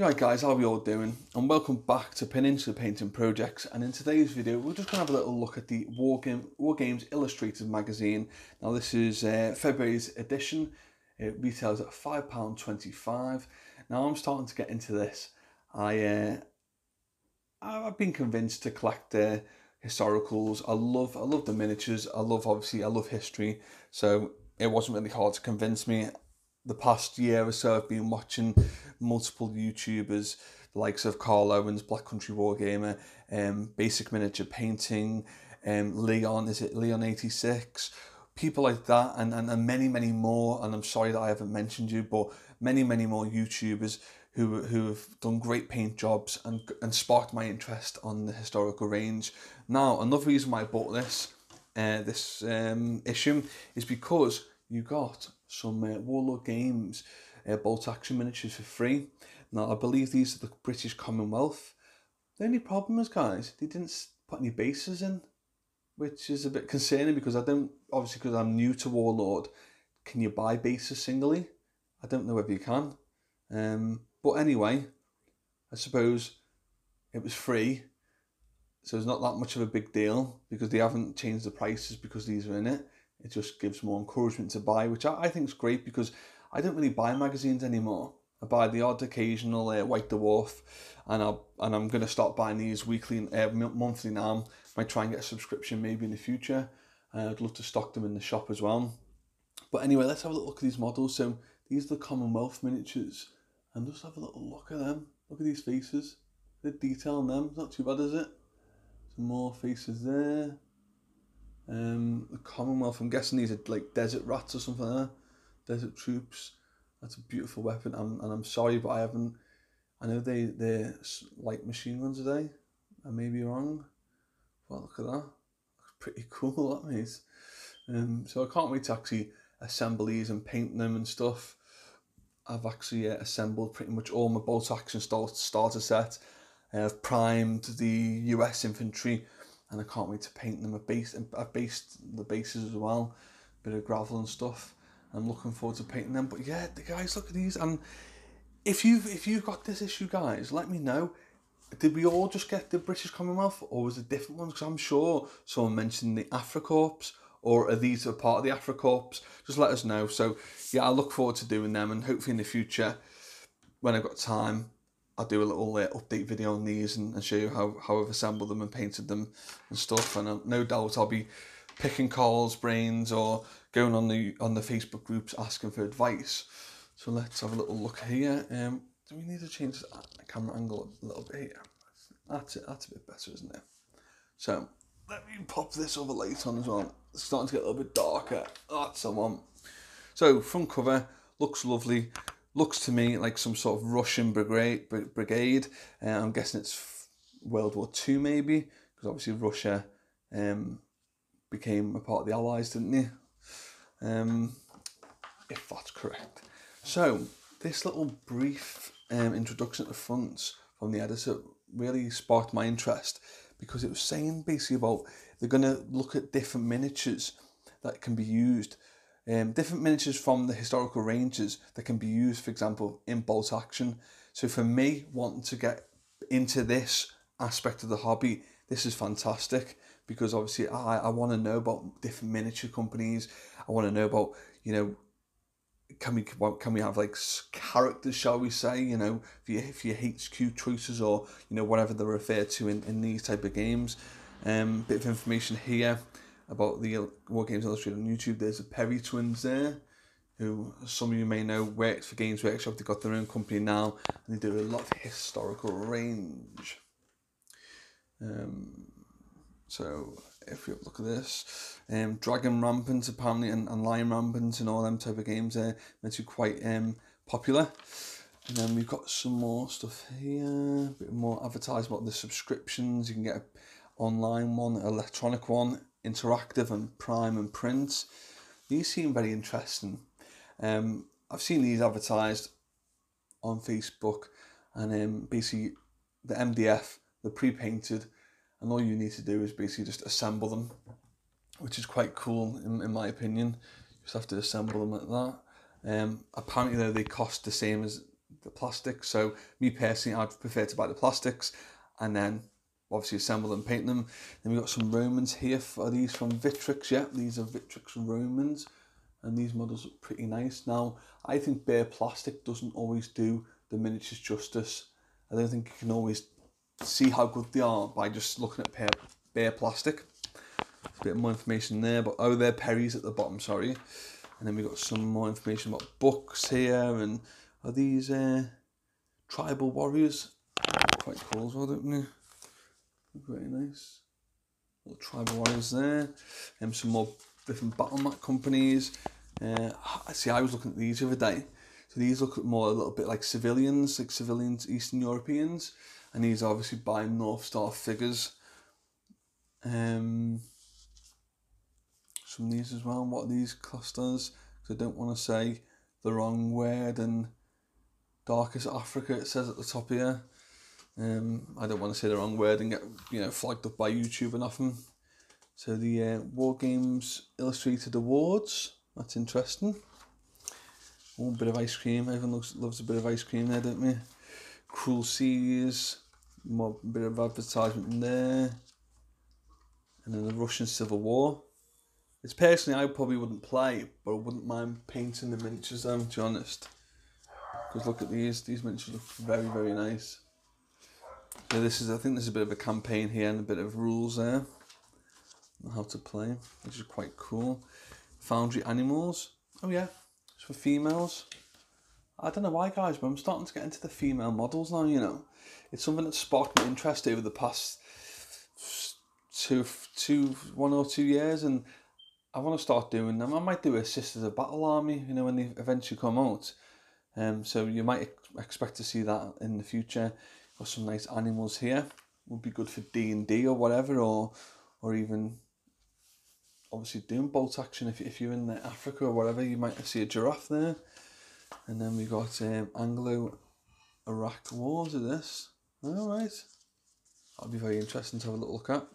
Right guys, how are we all doing? And welcome back to Peninsula Painting Projects. And in today's video, we're just going to have a little look at the War Games Illustrated magazine. Now this is February's edition. It retails at £5.25. Now I'm starting to get into this. I've been convinced to collect historicals. I love the miniatures. I love history. So it wasn't really hard to convince me. The past year or so I've been watching multiple YouTubers, the likes of Carl Owens, Black Country Wargamer, Basic Miniature Painting, Leon, is it Leon 86? People like that and many more, and I'm sorry that I haven't mentioned you, but many more YouTubers who have done great paint jobs and sparked my interest on the historical range. Now, another reason why I bought this issue is because you got some Warlord Games bolt action miniatures for free. Now I believe these are the British Commonwealth. The only problem is, guys, they didn't put any bases in, which is a bit concerning because because I'm new to Warlord, can you buy bases singly? I don't know whether you can. But anyway, I suppose it was free, so it's not that much of a big deal because they haven't changed the prices because these are in it. It just gives more encouragement to buy, which I think is great because I don't really buy magazines anymore. I buy the odd occasional White Dwarf, and I'm going to start buying these weekly, monthly now. Might try and get a subscription maybe in the future. I'd love to stock them in the shop as well. But anyway, let's have a look at these models. So these are the Commonwealth miniatures, and just have a little look at them. Look at these faces. The detail on them, not too bad, is it? Some more faces there. The Commonwealth, I'm guessing these are like desert rats or something like that. Desert troops. That's a beautiful weapon. And I'm sorry, but I know they're light machine guns today. I may be wrong. Well, look at that. Looks pretty cool, that means. So I can't wait to actually assemble these and paint them and stuff. I've actually assembled pretty much all my bolt action starter set. I've primed the US infantry, and I can't wait to paint them. I've based the bases as well, bit of gravel and stuff. I'm looking forward to painting them. But yeah, the guys, look at these. And if you've got this issue, guys, let me know. Did we all just get the British Commonwealth, or was it different ones? Because I'm sure someone mentioned the AfriCorps, or are these a part of the AfriCorps? Just let us know. So yeah, I look forward to doing them, and hopefully in the future, when I've got time, I'll do a little update video on these and show you how I've assembled them and painted them and stuff. And no doubt I'll be picking Carl's brains or going on the Facebook groups asking for advice. So let's have a little look here. Do we need to change the camera angle a little bit here? That's it. That's a bit better, isn't it? So let me pop this other light on as well. It's starting to get a little bit darker. That's the one. So front cover looks lovely. Looks to me like some sort of Russian brigade. I'm guessing it's World War II maybe, because obviously Russia became a part of the Allies, didn't they? If that's correct. So this little brief introduction at the front from the editor really sparked my interest because it was saying basically about they're going to look at different miniatures that can be used. Different miniatures from the historical ranges that can be used, for example, in bolt action. So for me, wanting to get into this aspect of the hobby, this is fantastic because obviously I want to know about different miniature companies. I want to know about, can we have like characters, shall we say, for your HQ choices or, whatever they're referred to in these type of games. Bit of information here about the War Games Illustrated on YouTube. There's the Perry twins there, who some of you may know worked for Games Workshop. They've got their own company now, and they do a lot of historical range. So if you look at this, Dragon Rampant apparently and Lion Rampant and all them type of games are meant to be quite popular. And then we've got some more stuff here, a bit more advertising about the subscriptions. You can get an online one, an electronic one, interactive and prime and print. These seem very interesting. I've seen these advertised on Facebook, and basically the MDF, they're pre-painted, and all you need to do is basically just assemble them, which is quite cool in my opinion. You just have to assemble them like that. Apparently though, they cost the same as the plastic. So me personally, I'd prefer to buy the plastics and then obviously assemble and paint them. Then we've got some Romans here. Are these from Victrix? Yeah, these are Victrix Romans, and these models look pretty nice. Now, I think bare plastic doesn't always do the miniatures justice. I don't think you can always see how good they are by just looking at bare plastic. A bit more information there, but oh, they're Perry's at the bottom, sorry. And then we've got some more information about books here, and are these tribal warriors? Quite cool as well, don't they? Very nice. Little tribal warriors there. Some more different battle mat companies. I was looking at these the other day. So these look more a little bit like civilians, Eastern Europeans. And these are obviously by North Star figures. Some of these as well. What are these clusters? Because I don't want to say the wrong word. And Darkest Africa, it says at the top here. I don't want to say the wrong word and get flagged up by YouTube or nothing. So the War Games Illustrated Awards. That's interesting. Oh, a bit of ice cream. Everyone loves a bit of ice cream there, don't we? Cruel Seas. More bit of advertisement in there. And then the Russian Civil War. It's personally I probably wouldn't play, but I wouldn't mind painting the miniatures to be honest. Because look at these miniatures look very, very nice. So I think there's a bit of a campaign here and a bit of rules there on how to play, which is quite cool. Foundry Animals. Oh yeah, it's for females. I don't know why, guys, but I'm starting to get into the female models now, It's something that's sparked my interest over the past 1 or 2 years, and I want to start doing them. I might do a Sisters of Battle Army, when they eventually come out. So you might expect to see that in the future. Got some nice animals here. Would be good for D&D or whatever, or even obviously doing bolt action. If you're in Africa or whatever, you might see a giraffe there. And then we got Anglo-Iraq Wars of this. All right, that'll be very interesting to have a little look at.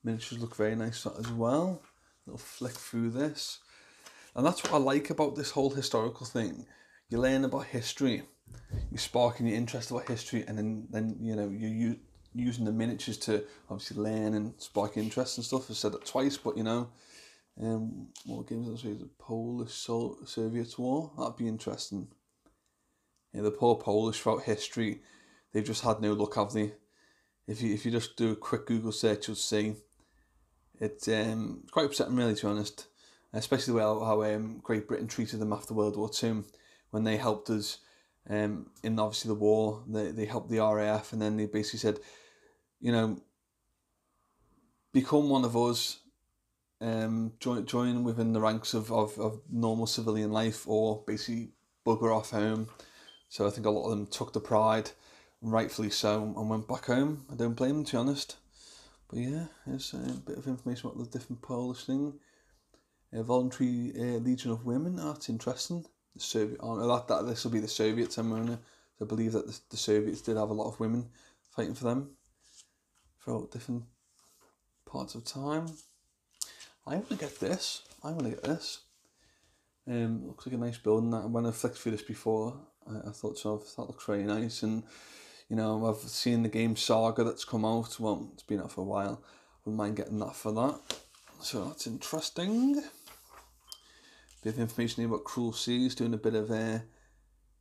Miniatures look very nice as well. Little flick through this, and that's what I like about this whole historical thing. You learn about history, you sparking your interest about history, and then you're using the miniatures to obviously learn and spark interest and stuff. I've said that twice, but what games is the Polish-Soviet War? That'd be interesting. Yeah, the poor Polish throughout history, they've just had no luck, have they? If you just do a quick Google search, you'll see it's quite upsetting, really, to be honest. Especially how Great Britain treated them after World War II, when they helped us in obviously the war. They helped the RAF, and then they basically said, become one of us, join within the ranks of normal civilian life, or basically bugger off home. So I think a lot of them took the pride, rightfully so, and went back home. I don't blame them, to be honest. But yeah, there's a bit of information about the different Polish thing. Voluntary Legion of Women. That's interesting. The Soviet this will be the Soviets. I believe that the Soviets did have a lot of women fighting for them throughout different parts of time. I want to get this. Looks like a nice building. When I flicked through this before, I thought that looks very nice. And I've seen the game Saga that's come out. Well, it's been out for a while. I wouldn't mind getting that for that. So that's interesting. Bit of information here about Cruel Seas, doing a bit of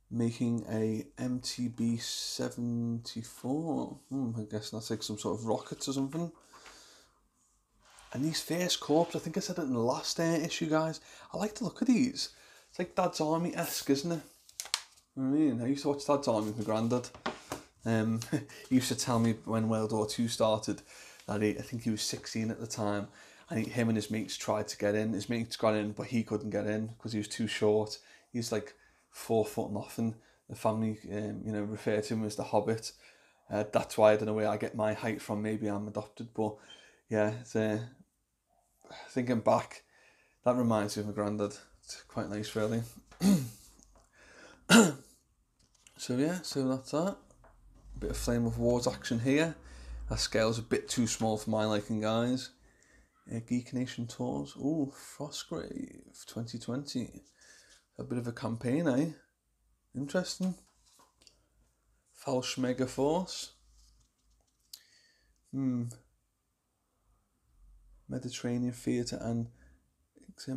making a MTB 74. I guess that's like some sort of rockets or something. And these First Corps, I think I said it in the last issue, guys. I like to look at these. It's like Dad's Army-esque, isn't it? You know what I mean? I used to watch Dad's Army with my granddad. He used to tell me when World War II started that I think he was 16 at the time. And him and his mates tried to get in. His mates got in, but he couldn't get in because he was too short. He's like 4 foot nothing. The family, refer to him as the Hobbit. That's why I don't know where I get my height from. Maybe I'm adopted, but yeah, thinking back, that reminds me of my granddad. It's quite nice, really. So that's that. A bit of Flame of Wars action here. That scale's a bit too small for my liking, guys. Geek Nation Tours. Oh, Frostgrave 2020. A bit of a campaign, eh? Interesting. Falsch Mega Force. Mediterranean Theatre and so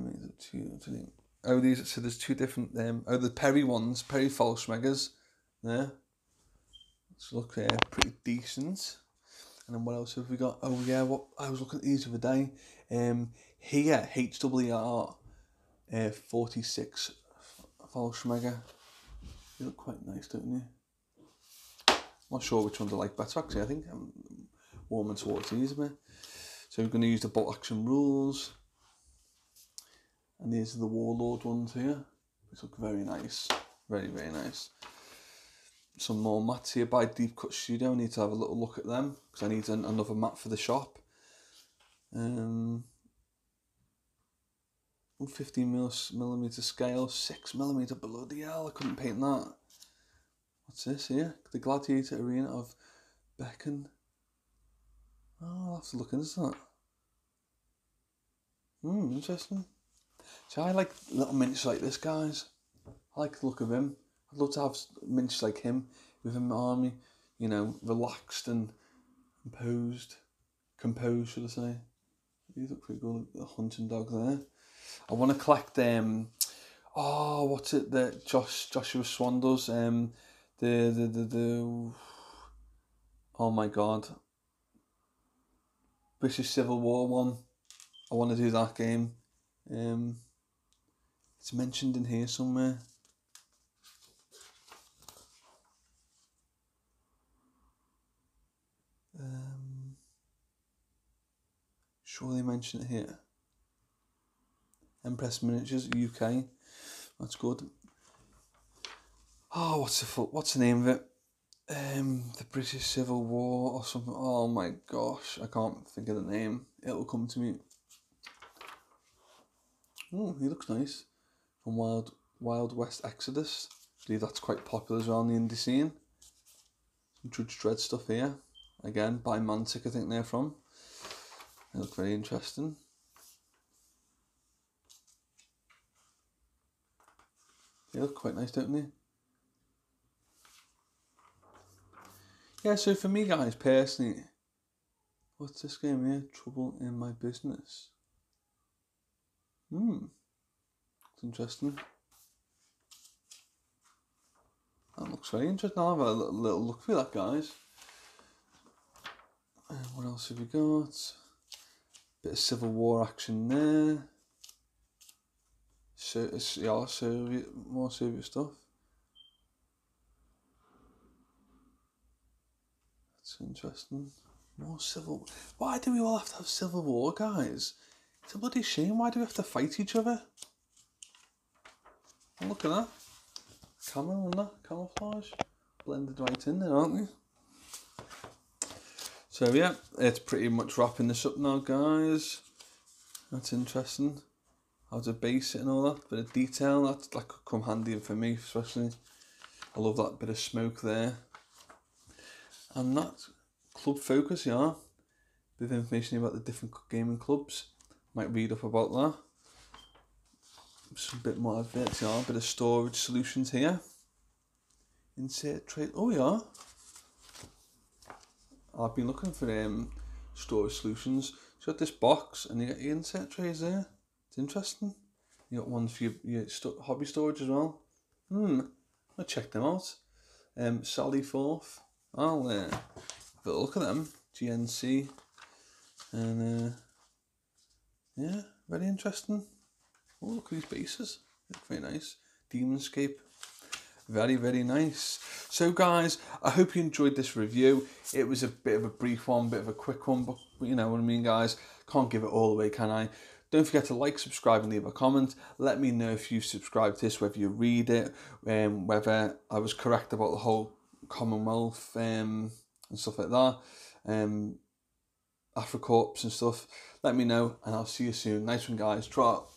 there's two different the Perry ones, Perry Falsch Megas there. Let's look pretty decent. And then what else have we got? Oh yeah, what I was looking at these the other day. Here HWR 46 Falsch Mega. They look quite nice, don't they? Not sure which ones I like better actually. I think I'm warming towards these a bit. So we're going to use the bolt action rules. And these are the Warlord ones here, which look very nice. Very, very nice. Some more mats here by Deep Cut Studio. I need to have a little look at them because I need another mat for the shop. 15mm scale, 6mm, bloody hell, I couldn't paint that. What's this here? The Gladiator Arena of Beacon. Oh, I'll have to look into that. Interesting. So I like little miniatures like this, guys. I like the look of him. I'd love to have miniatures like him with him in my army, you know, relaxed and composed, should I say. These look pretty good. The hunting dog there. I want to collect what's it that Joshua Swan does? Oh my god. British Civil War one. I want to do that game. It's mentioned in here somewhere. Surely mention it here. Empress Miniatures UK. That's good. Oh, what's the name of it? The British Civil War or something. Oh my gosh, I can't think of the name. It'll come to me. Oh, he looks nice. From Wild West Exodus. I believe that's quite popular as well in the indie scene. Some Judge Dredd stuff here. Again, by Mantic, I think they're from. They look very interesting. They look quite nice, don't they? Yeah, so for me, guys, personally, what's this game here? Trouble in My Business. It's interesting. That looks very interesting. I'll have a little look for that, guys. What else have we got? Bit of Civil War action there. More Soviet stuff. That's interesting. More civil. Why do we all have to have Civil War, guys? It's a bloody shame. Why do we have to fight each other? Oh, look at that. Camo and that camouflage blended right in there, aren't they? So yeah, it's pretty much wrapping this up now, guys. That's interesting. How to base it and all that bit of detail. That could come handy for me, especially. I love that bit of smoke there. And that club focus, yeah. Bit of information about the different gaming clubs. Might read up about that. Some bit more adverts, yeah. Bit of storage solutions here. Insert trade. Oh yeah. I've been looking for storage solutions. So you got this box and you got your insert trays there. It's interesting. You got one for your hobby storage as well. I'll check them out. Sally Forth. I'll have a look at them. GNC. And yeah, very interesting. Oh, look at these bases. They look very nice. Demonscape. Very, very nice. So guys, I hope you enjoyed this review. It was a bit of a brief one, bit of a quick one, but you know what I mean, guys. Can't give it all away, can I? Don't forget to like, subscribe and leave a comment. Let me know if you subscribe to this, whether you read it, whether I was correct about the whole Commonwealth and stuff like that. AfriCorps and stuff. Let me know and I'll see you soon. Nice one, guys. Trot.